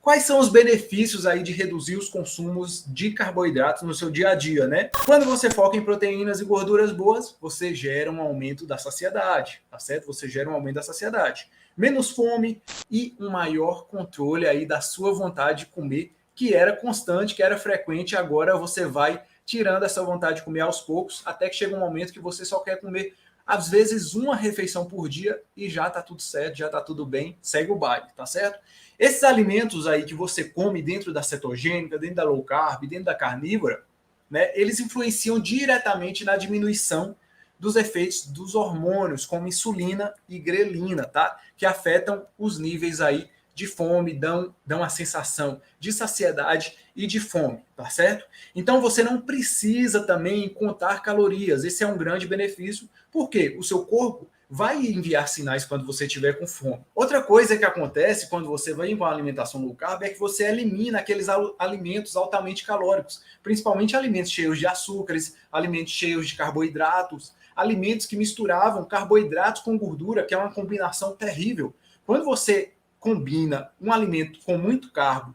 Quais são os benefícios aí de reduzir os consumos de carboidratos no seu dia a dia, né? Quando você foca em proteínas e gorduras boas, você gera um aumento da saciedade, tá certo? Você gera um aumento da saciedade. Menos fome e um maior controle aí da sua vontade de comer, que era constante, que era frequente, agora você vai tirando essa vontade de comer aos poucos, até que chega um momento que você só quer comer às vezes uma refeição por dia e já tá tudo certo, já tá tudo bem, segue o baile, tá certo? Esses alimentos aí que você come dentro da cetogênica, dentro da low carb, dentro da carnívora, né, eles influenciam diretamente na diminuição dos efeitos dos hormônios, como insulina e grelina, tá? Que afetam os níveis aí de fome, dão a sensação de saciedade e de fome, tá certo? Então você não precisa também contar calorias, esse é um grande benefício, porque o seu corpo vai enviar sinais quando você estiver com fome. Outra coisa que acontece quando você vai em uma alimentação low carb é que você elimina aqueles alimentos altamente calóricos, principalmente alimentos cheios de açúcares, alimentos cheios de carboidratos, alimentos que misturavam carboidratos com gordura, que é uma combinação terrível. Quando você combina um alimento com muito carbo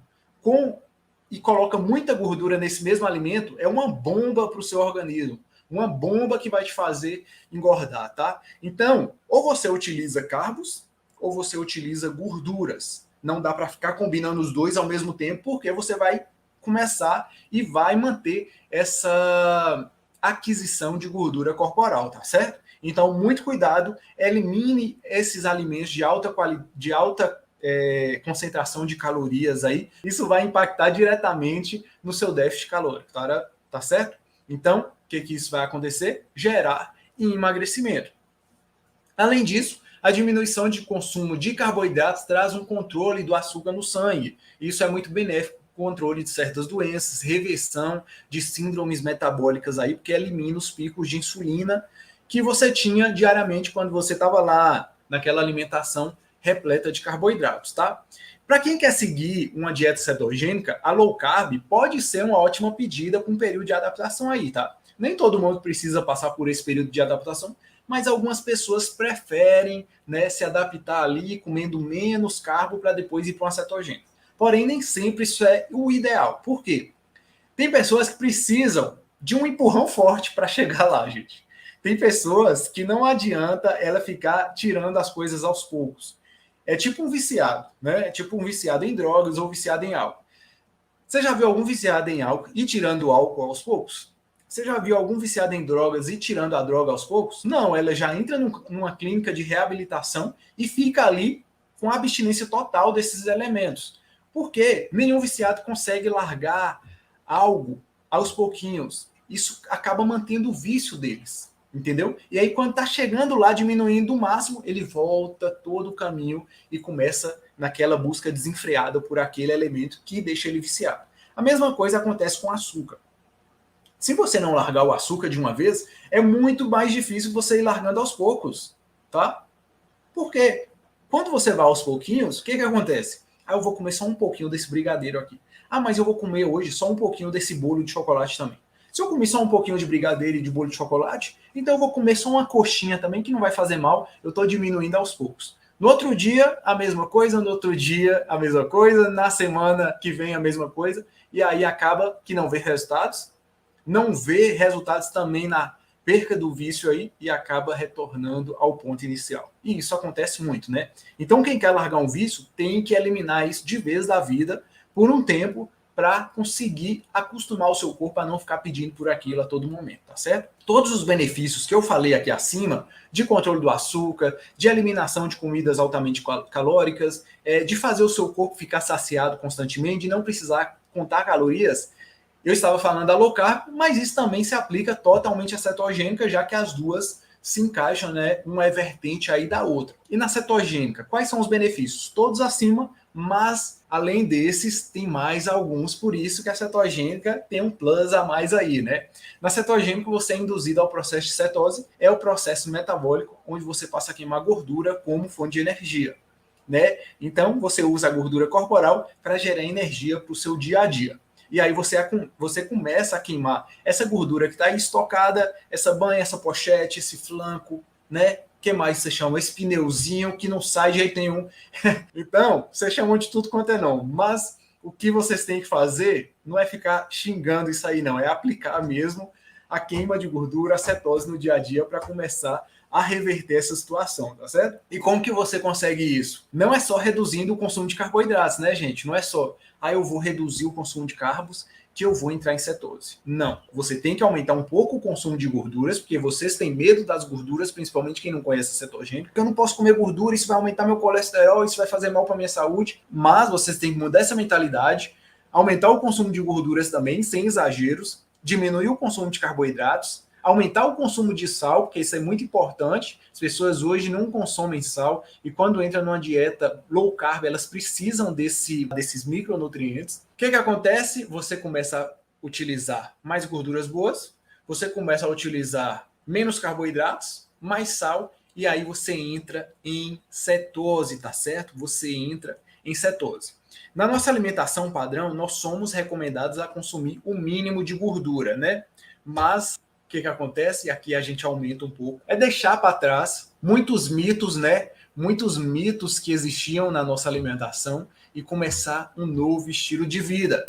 e coloca muita gordura nesse mesmo alimento, é uma bomba para o seu organismo. Uma bomba que vai te fazer engordar, tá? Então, ou você utiliza carbos, ou você utiliza gorduras. Não dá para ficar combinando os dois ao mesmo tempo, porque você vai começar e vai manter essa aquisição de gordura corporal, tá certo? Então, muito cuidado, elimine esses alimentos de alta concentração de calorias aí. Isso vai impactar diretamente no seu déficit calórico, tá certo? Então, o que isso vai acontecer? Gerar emagrecimento. Além disso, a diminuição de consumo de carboidratos traz um controle do açúcar no sangue. Isso é muito benéfico para o controle de certas doenças, reversão de síndromes metabólicas aí, porque elimina os picos de insulina que você tinha diariamente quando você estava lá naquela alimentação repleta de carboidratos, tá? Para quem quer seguir uma dieta cetogênica, a low carb pode ser uma ótima pedida com um período de adaptação aí, tá? Nem todo mundo precisa passar por esse período de adaptação, mas algumas pessoas preferem, né, se adaptar ali comendo menos carbo para depois ir para uma cetogênica. Porém, nem sempre isso é o ideal. Por quê? Tem pessoas que precisam de um empurrão forte para chegar lá, gente. Tem pessoas que não adianta ela ficar tirando as coisas aos poucos. É tipo um viciado, né? É tipo um viciado em drogas ou viciado em álcool. Você já viu algum viciado em álcool e tirando o álcool aos poucos? Você já viu algum viciado em drogas e tirando a droga aos poucos? Não, ela já entra numa clínica de reabilitação e fica ali com a abstinência total desses elementos. Porque nenhum viciado consegue largar algo aos pouquinhos. Isso acaba mantendo o vício deles, entendeu? E aí, quando está chegando lá, diminuindo o máximo, ele volta todo o caminho e começa naquela busca desenfreada por aquele elemento que deixa ele viciado. A mesma coisa acontece com o açúcar. Se você não largar o açúcar de uma vez, é muito mais difícil você ir largando aos poucos, tá? Porque quando você vai aos pouquinhos, o que acontece? Ah, eu vou comer só um pouquinho desse brigadeiro aqui. Ah, mas eu vou comer hoje só um pouquinho desse bolo de chocolate também. Se eu comer só um pouquinho de brigadeiro e de bolo de chocolate, então eu vou comer só uma coxinha também, que não vai fazer mal, eu estou diminuindo aos poucos. No outro dia, a mesma coisa, no outro dia, a mesma coisa, na semana que vem, a mesma coisa, e aí acaba que não vê resultados, não vê resultados também na perca do vício aí e acaba retornando ao ponto inicial. E isso acontece muito, né? Então, quem quer largar um vício tem que eliminar isso de vez da vida por um tempo para conseguir acostumar o seu corpo a não ficar pedindo por aquilo a todo momento, tá certo? Todos os benefícios que eu falei aqui acima, de controle do açúcar, de eliminação de comidas altamente calóricas, de fazer o seu corpo ficar saciado constantemente, de não precisar contar calorias, eu estava falando da low carb, mas isso também se aplica totalmente à cetogênica, já que as duas se encaixam, né? Uma é vertente aí da outra. E na cetogênica, quais são os benefícios? Todos acima, mas além desses, tem mais alguns, por isso que a cetogênica tem um plus a mais aí, né? Na cetogênica, você é induzido ao processo de cetose, é o processo metabólico, onde você passa a queimar gordura como fonte de energia, né? Então, você usa a gordura corporal para gerar energia para o seu dia a dia. E aí você começa a queimar essa gordura que está aí estocada, essa banha, essa pochete, esse flanco, né? que mais você chama? Esse pneuzinho que não sai de jeito nenhum. Então, você chamou de tudo quanto é não. Mas o que vocês têm que fazer não é ficar xingando isso aí, não. É aplicar mesmo a queima de gordura, a cetose no dia a dia para começar a reverter essa situação, tá certo? E como que você consegue isso? Não é só reduzindo o consumo de carboidratos, né, gente? Não é só, eu vou reduzir o consumo de carbos que eu vou entrar em cetose. Não. Você tem que aumentar um pouco o consumo de gorduras, porque vocês têm medo das gorduras, principalmente quem não conhece a cetogênica, porque eu não posso comer gordura, isso vai aumentar meu colesterol, isso vai fazer mal para minha saúde. Mas vocês têm que mudar essa mentalidade, aumentar o consumo de gorduras também, sem exageros, diminuir o consumo de carboidratos, aumentar o consumo de sal, porque isso é muito importante. As pessoas hoje não consomem sal e quando entram numa dieta low carb, elas precisam desses micronutrientes. O que acontece? Você começa a utilizar mais gorduras boas, você começa a utilizar menos carboidratos, mais sal, e aí você entra em cetose, tá certo? Você entra em cetose. Na nossa alimentação padrão, nós somos recomendados a consumir o mínimo de gordura, né? Mas o que acontece? E aqui a gente aumenta um pouco. É deixar para trás muitos mitos, né? Muitos mitos que existiam na nossa alimentação e começar um novo estilo de vida.